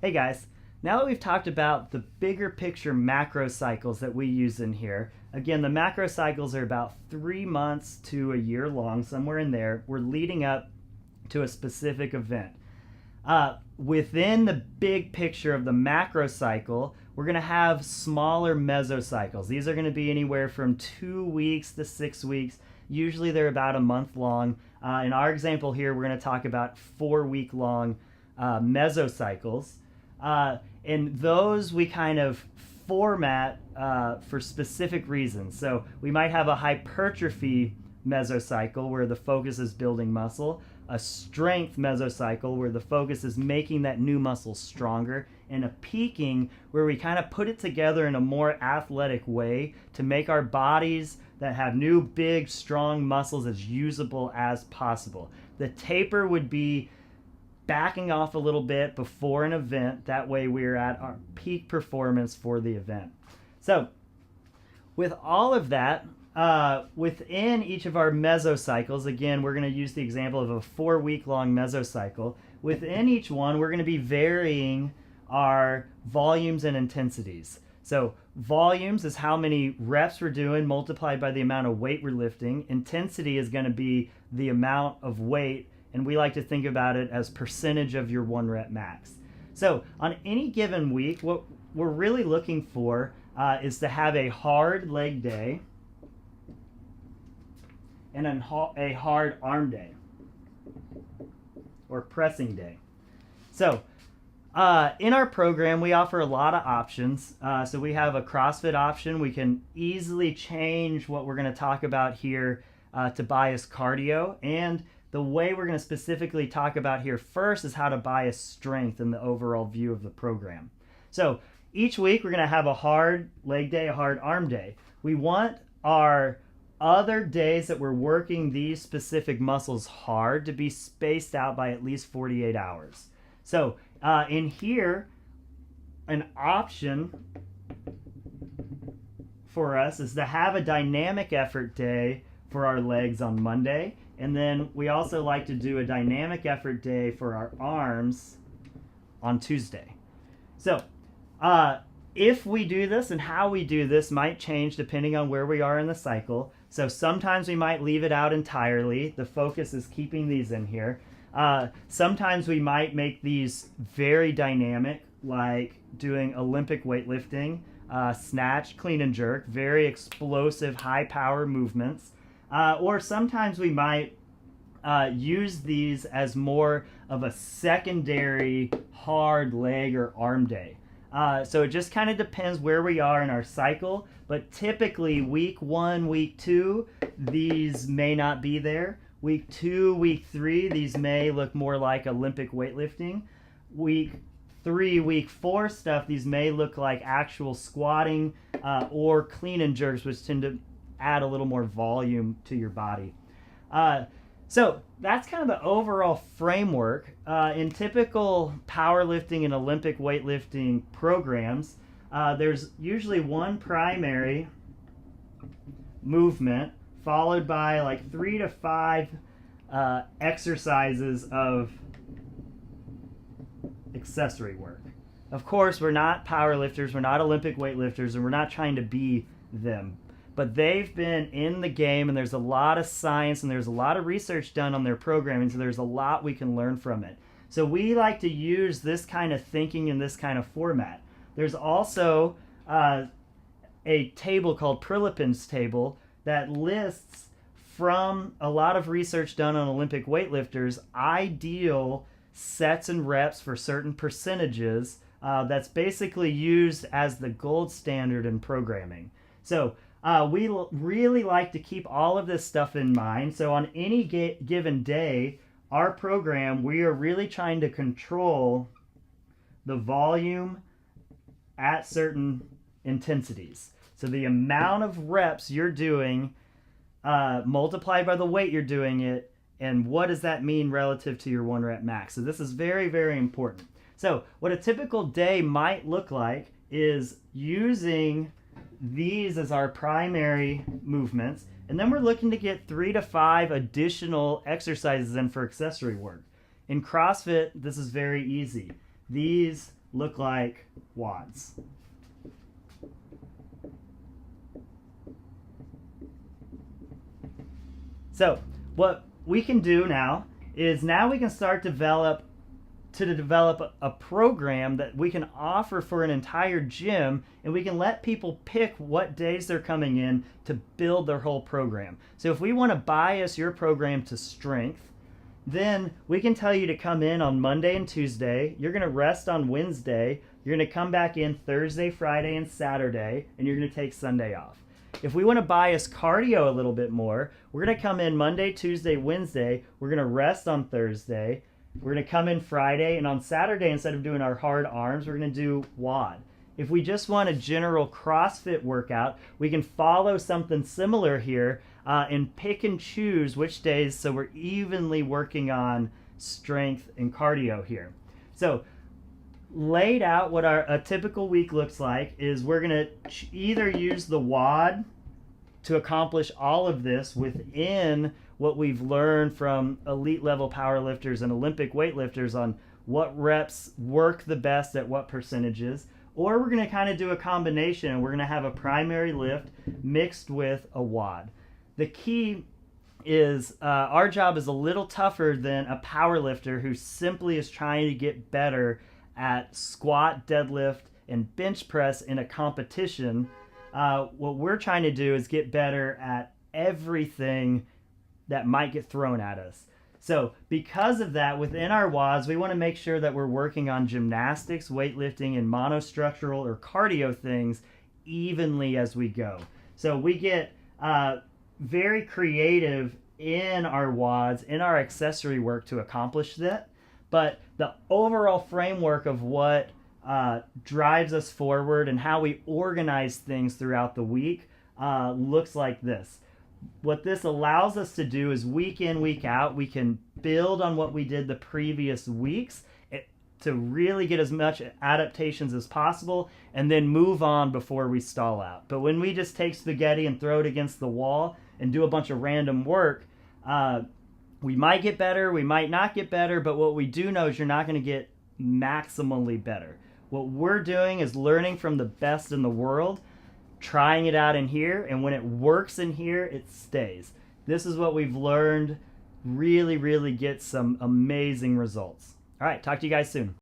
Hey guys, now that we've talked about the bigger picture macro cycles that we use in here, again, the macro cycles are about 3 months to a year long, somewhere in there. We're leading up to a specific event. Within the big picture of the macro cycle, we're going to have smaller mesocycles. These are going to be anywhere from 2 weeks to 6 weeks. Usually they're about a month long. In our example here, we're going to talk about 4-week long mesocycles. And those we kind of format for specific reasons. So we might have a hypertrophy mesocycle where the focus is building muscle, a strength mesocycle where the focus is making that new muscle stronger, and a peaking where we kind of put it together in a more athletic way to make our bodies that have new, big, strong muscles as usable as possible. The taper would be backing off a little bit before an event. That way we're at our peak performance for the event. So with all of that, within each of our mesocycles, again, we're going to use the example of a 4-week long mesocycle. Within each one, we're going to be varying our volumes and intensities. So volumes is how many reps we're doing multiplied by the amount of weight we're lifting. Intensity is going to be the amount of weight, and we like to think about it as percentage of your 1 rep max. So on any given week, what we're really looking for is to have a hard leg day and a hard arm day or pressing day. So in our program, we offer a lot of options. So we have a CrossFit option. We can easily change what we're going to talk about here to bias cardio. And the way we're going to specifically talk about here first is how to bias strength in the overall view of the program. So each week we're going to have a hard leg day, a hard arm day. We want our other days that we're working these specific muscles hard to be spaced out by at least 48 hours. So in here, an option for us is to have a dynamic effort day for our legs on Monday. And then we also like to do a dynamic effort day for our arms on Tuesday. So if we do this and how we do this might change depending on where we are in the cycle. So sometimes we might leave it out entirely. The focus is keeping these in here. Sometimes we might make these very dynamic, like doing Olympic weightlifting, snatch, clean and jerk, very explosive, high power movements. Or sometimes we might use these as more of a secondary hard leg or arm day. So it just kind of depends where we are in our cycle, but typically week 1, week 2, these may not be there. Week 2, week 3, these may look more like Olympic weightlifting. Week 3, week 4 stuff, these may look like actual squatting or clean and jerks, which tend to add a little more volume to your body. So that's kind of the overall framework. In typical powerlifting and Olympic weightlifting programs, there's usually one primary movement followed by like 3 to 5 exercises of accessory work. Of course, we're not powerlifters, we're not Olympic weightlifters, and we're not trying to be them. But they've been in the game, and there's a lot of science and there's a lot of research done on their programming, so there's a lot we can learn from it. So we like to use this kind of thinking in this kind of format. There's also a table called Prilepin's table that lists from a lot of research done on Olympic weightlifters ideal sets and reps for certain percentages that's basically used as the gold standard in programming. So we really like to keep all of this stuff in mind. So on any given day, our program, we are really trying to control the volume at certain intensities. So the amount of reps you're doing multiplied by the weight you're doing it, and what does that mean relative to your 1 rep max. So this is very, very important. So what a typical day might look like is using these as our primary movements, and then we're looking to get 3 to 5 additional exercises in for accessory work. In CrossFit, this is very easy. These look like wads. So what we can do now is we can start to develop a program that we can offer for an entire gym, and we can let people pick what days they're coming in to build their whole program. So if we want to bias your program to strength, then we can tell you to come in on Monday and Tuesday. You're going to rest on Wednesday. You're going to come back in Thursday, Friday, and Saturday, and you're going to take Sunday off. If we want to bias cardio a little bit more, we're going to come in Monday, Tuesday, Wednesday. We're going to rest on Thursday. We're going to come in Friday, and on Saturday, instead of doing our hard arms, we're going to do WOD. If we just want a general CrossFit workout, we can follow something similar here and pick and choose which days, so we're evenly working on strength and cardio here. So laid out, what a typical week looks like is we're going to either use the WOD to accomplish all of this within what we've learned from elite level powerlifters and Olympic weightlifters on what reps work the best at what percentages, or we're going to kind of do a combination, and we're going to have a primary lift mixed with a WOD. The key is our job is a little tougher than a powerlifter who simply is trying to get better at squat, deadlift, and bench press in a competition. What we're trying to do is get better at everything that might get thrown at us. So because of that, within our WODs, we want to make sure that we're working on gymnastics, weightlifting, and monostructural or cardio things evenly as we go. So we get very creative in our WODs, in our accessory work to accomplish that. But the overall framework of what drives us forward and how we organize things throughout the week looks like this. What this allows us to do is week in, week out, we can build on what we did the previous weeks to really get as much adaptations as possible and then move on before we stall out. But when we just take spaghetti and throw it against the wall and do a bunch of random work, we might get better, we might not get better, but what we do know is you're not going to get maximally better. What we're doing is learning from the best in the world, trying it out in here, and when it works in here, it stays. This is what we've learned really, really gets some amazing results. All right, talk to you guys soon.